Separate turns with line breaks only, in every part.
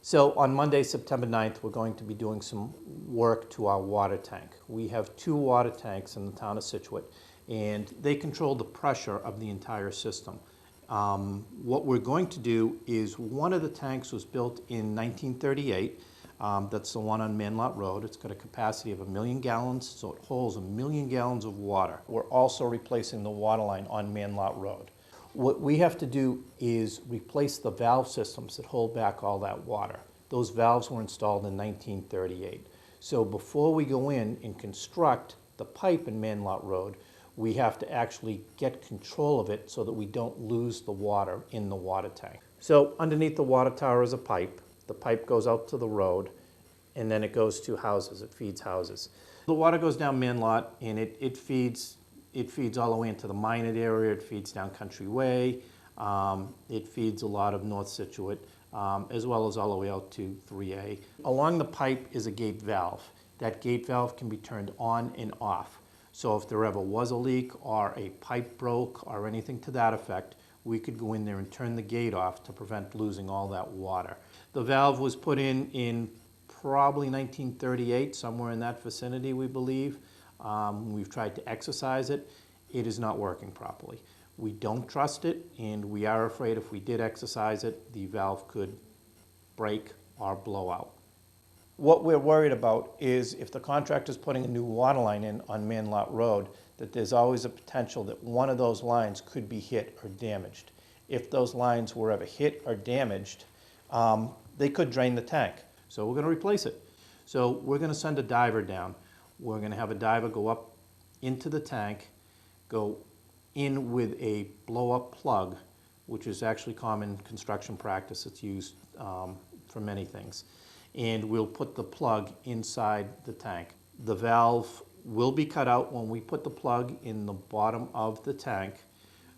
So on Monday, September 9th, we're going to be doing some work to our water tank. We have 2 water tanks in the town of Scituate, and they control the pressure of the entire system. What we're going to do is, one of the tanks was built in 1938. That's the one on Mann Lot Road. It's got a capacity of 1 million gallons, so it holds 1 million gallons of water. We're also replacing the water line on Mann Lot Road. What we have to do is replace the valve systems that hold back all that water. Those valves were installed in 1938. So before we go in and construct the pipe in Mann Lot Road, we have to actually get control of it so that we don't lose the water in the water tank. So underneath the water tower is a pipe. The pipe goes out to the road, and then it goes to houses. It feeds houses. The water goes down Mann Lot, and it feeds all the way into the Minot area. It feeds down Country Way. It feeds a lot of North Scituate, as well as all the way out to 3A. Along the pipe is a gate valve. That gate valve can be turned on and off. So if there ever was a leak or a pipe broke or anything to that effect, we could go in there and turn the gate off to prevent losing all that water. The valve was put in probably 1938, somewhere in that vicinity, we believe. We've tried to exercise it. It is not working properly. We don't trust it, and we are afraid if we did exercise it, the valve could break or blow out. What we're worried about is, if the contractor's putting a new water line in on Mann Lot Road, that there's always a potential that one of those lines could be hit or damaged. If those lines were ever hit or damaged, they could drain the tank. So we're going to replace it. So we're going to send a diver down. We're going to have a diver go up into the tank, go in with a blow-up plug, which is actually common construction practice. It's used for many things. And we'll put the plug inside the tank. The valve will be cut out when we put the plug in the bottom of the tank.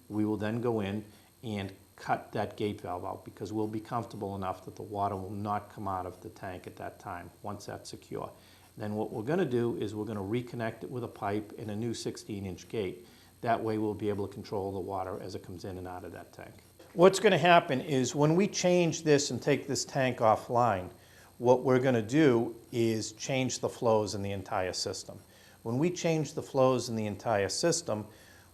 We will then go in and cut that gate valve out, because we'll be comfortable enough that the water will not come out of the tank at that time, once that's secure. Then what we're going to do is we're going to reconnect it with a pipe and a new 16-inch gate. That way we'll be able to control the water as it comes in and out of that tank. What's going to happen is, when we change this and take this tank offline, what we're going to do is change the flows in the entire system. When we change the flows in the entire system,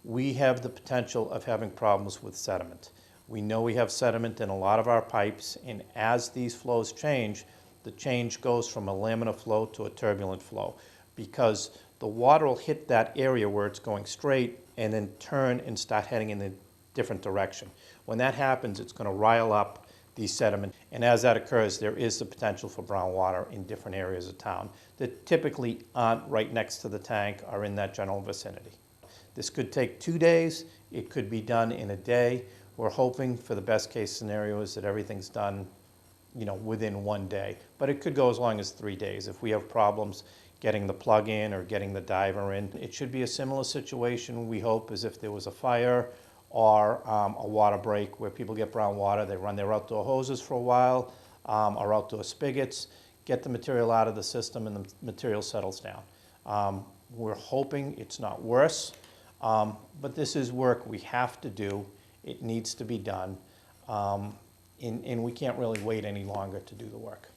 we have the potential of having problems with sediment. We know we have sediment in a lot of our pipes, and as these flows change, the change goes from a laminar flow to a turbulent flow, because the water will hit that area where it's going straight and then turn and start heading in a different direction. When that happens, it's going to rile up the sediment, and as that occurs, there is the potential for brown water in different areas of town that typically aren't right next to the tank or in that general vicinity. This could take 2 days. It could be done in a day. We're hoping for the best case scenario is that everything's done, within 1 day, but it could go as long as 3 days. If we have problems getting the plug in or getting the diver in, it should be a similar situation, we hope, as if there was a fire or a water break where people get brown water. They run their outdoor hoses for a while, or outdoor spigots, get the material out of the system, and the material settles down. We're hoping it's not worse, but this is work we have to do. It needs to be done, and we can't really wait any longer to do the work.